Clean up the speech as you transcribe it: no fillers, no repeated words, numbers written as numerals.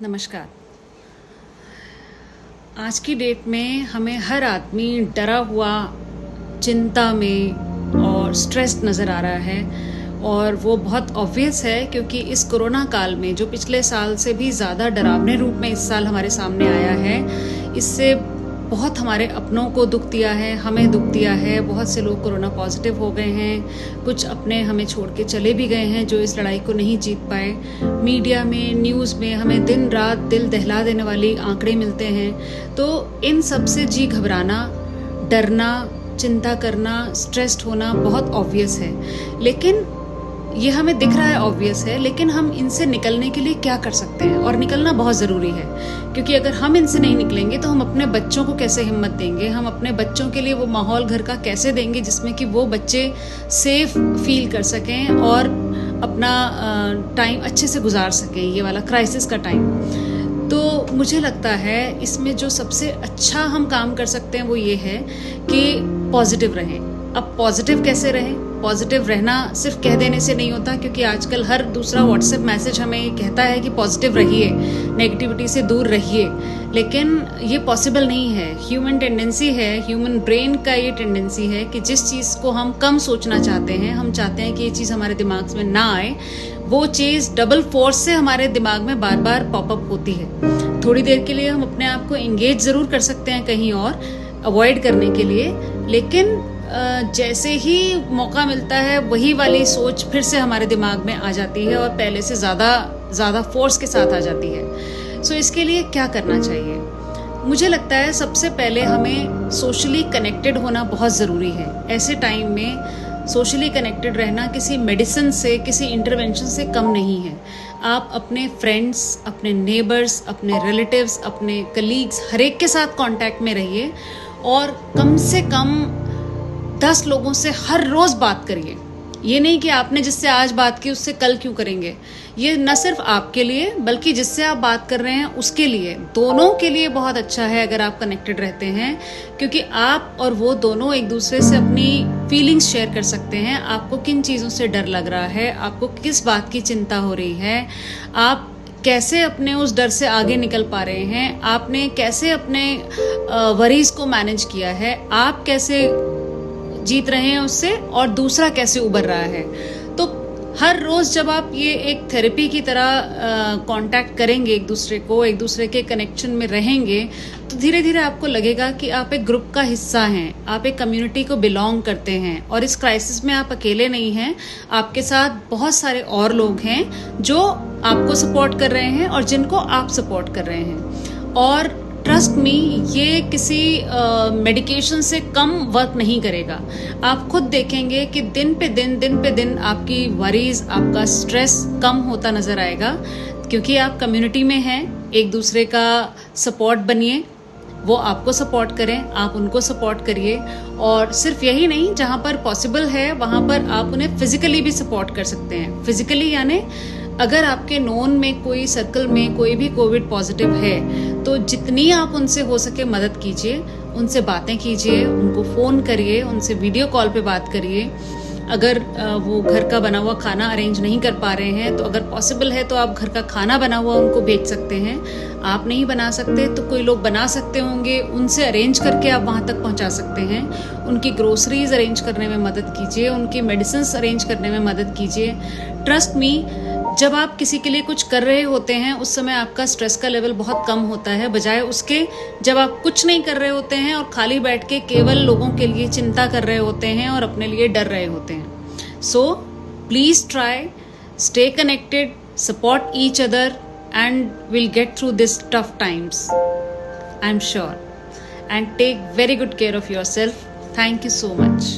नमस्कार। आज की डेट में हमें हर आदमी डरा हुआ, चिंता में और स्ट्रेस्ड नज़र आ रहा है और वो बहुत ऑब्वियस है क्योंकि इस कोरोना काल में जो पिछले साल से भी ज़्यादा डरावने रूप में इस साल हमारे सामने आया है, इससे बहुत हमारे अपनों को दुख दिया है, हमें दुख दिया है। बहुत से लोग कोरोना पॉजिटिव हो गए हैं, कुछ अपने हमें छोड़ के चले भी गए हैं जो इस लड़ाई को नहीं जीत पाए। मीडिया में, न्यूज़ में हमें दिन रात दिल दहला देने वाली आंकड़े मिलते हैं। तो इन सब से जी घबराना, डरना, चिंता करना, स्ट्रेस्ड होना बहुत ऑब्वियस है। लेकिन ये हमें दिख रहा है ऑब्वियस है, लेकिन हम इनसे निकलने के लिए क्या कर सकते हैं? और निकलना बहुत ज़रूरी है, क्योंकि अगर हम इनसे नहीं निकलेंगे तो हम अपने बच्चों को कैसे हिम्मत देंगे? हम अपने बच्चों के लिए वो माहौल घर का कैसे देंगे जिसमें कि वो बच्चे सेफ फील कर सकें और अपना टाइम अच्छे से गुजार सकें, ये वाला क्राइसिस का टाइम। तो मुझे लगता है इसमें जो सबसे अच्छा हम काम कर सकते हैं वो ये है कि पॉजिटिव रहें। अब पॉजिटिव कैसे रहें? पॉजिटिव रहना सिर्फ कह देने से नहीं होता, क्योंकि आजकल हर दूसरा व्हाट्सएप मैसेज हमें कहता है कि पॉजिटिव रहिए, नेगेटिविटी से दूर रहिए, लेकिन ये पॉसिबल नहीं है। ह्यूमन टेंडेंसी है, ह्यूमन ब्रेन का ये टेंडेंसी है कि जिस चीज़ को हम कम सोचना चाहते हैं, हम चाहते हैं कि ये चीज़ हमारे दिमाग में ना आए, वो चीज़ डबल फोर्स से हमारे दिमाग में बार बार पॉपअप होती है। थोड़ी देर के लिए हम अपने आप को एंगेज ज़रूर कर सकते हैं कहीं और अवॉइड करने के लिए, लेकिन जैसे ही मौका मिलता है वही वाली सोच फिर से हमारे दिमाग में आ जाती है और पहले से ज़्यादा फोर्स के साथ आ जाती है। सो इसके लिए क्या करना चाहिए? मुझे लगता है सबसे पहले हमें सोशली कनेक्टेड होना बहुत ज़रूरी है। ऐसे टाइम में सोशली कनेक्टेड रहना किसी मेडिसिन से, किसी इंटरवेंशन से कम नहीं है। आप अपने फ्रेंड्स, अपने नेबर्स, अपने रिलेटिव्स, अपने कलीग्स, हर एक के साथ कांटेक्ट में रहिए और कम से कम 10 लोगों से हर रोज़ बात करिए। ये नहीं कि आपने जिससे आज बात की उससे कल क्यों करेंगे। ये न सिर्फ आपके लिए बल्कि जिससे आप बात कर रहे हैं उसके लिए, दोनों के लिए बहुत अच्छा है अगर आप कनेक्टेड रहते हैं, क्योंकि आप और वो दोनों एक दूसरे से अपनी फीलिंग्स शेयर कर सकते हैं। आपको किन चीज़ों से डर लग रहा है, आपको किस बात की चिंता हो रही है, आप कैसे अपने उस डर से आगे निकल पा रहे हैं, आपने कैसे अपने वरीज को मैनेज किया है, आप कैसे जीत रहे हैं उससे और दूसरा कैसे उबर रहा है। तो हर रोज़ जब आप ये एक थेरेपी की तरह कांटेक्ट करेंगे एक दूसरे को, एक दूसरे के कनेक्शन में रहेंगे, तो धीरे धीरे आपको लगेगा कि आप एक ग्रुप का हिस्सा हैं, आप एक कम्युनिटी को बिलोंग करते हैं और इस क्राइसिस में आप अकेले नहीं हैं। आपके साथ बहुत सारे और लोग हैं जो आपको सपोर्ट कर रहे हैं और जिनको आप सपोर्ट कर रहे हैं। और ट्रस्ट मी, ये किसी मेडिकेशन से कम वर्क नहीं करेगा। आप खुद देखेंगे कि दिन पे दिन आपकी वरीज, आपका स्ट्रेस कम होता नज़र आएगा, क्योंकि आप कम्युनिटी में हैं। एक दूसरे का सपोर्ट बनिए, वो आपको सपोर्ट करें, आप उनको सपोर्ट करिए। और सिर्फ यही नहीं, जहाँ पर पॉसिबल है वहाँ पर आप उन्हें फिजिकली भी सपोर्ट कर सकते हैं। फिजिकली यानी अगर आपके नोन में कोई सर्कल में कोई भी कोविड पॉजिटिव है तो जितनी आप उनसे हो सके मदद कीजिए, उनसे बातें कीजिए, उनको फ़ोन करिए, उनसे वीडियो कॉल पे बात करिए। अगर वो घर का बना हुआ खाना अरेंज नहीं कर पा रहे हैं तो अगर पॉसिबल है तो आप घर का खाना बना हुआ उनको भेज सकते हैं। आप नहीं बना सकते तो कोई लोग बना सकते होंगे, उनसे अरेंज करके आप वहाँ तक पहुँचा सकते हैं। उनकी ग्रोसरीज अरेंज करने में मदद कीजिए, उनकी मेडिसिन अरेंज करने में मदद कीजिए। ट्रस्ट मी, जब आप किसी के लिए कुछ कर रहे होते हैं उस समय आपका स्ट्रेस का लेवल बहुत कम होता है, बजाय उसके जब आप कुछ नहीं कर रहे होते हैं और खाली बैठ के केवल लोगों के लिए चिंता कर रहे होते हैं और अपने लिए डर रहे होते हैं। So please try, stay connected, support each other and we'll get through this tough times, I'm sure. And take very good care of yourself. Thank you so much.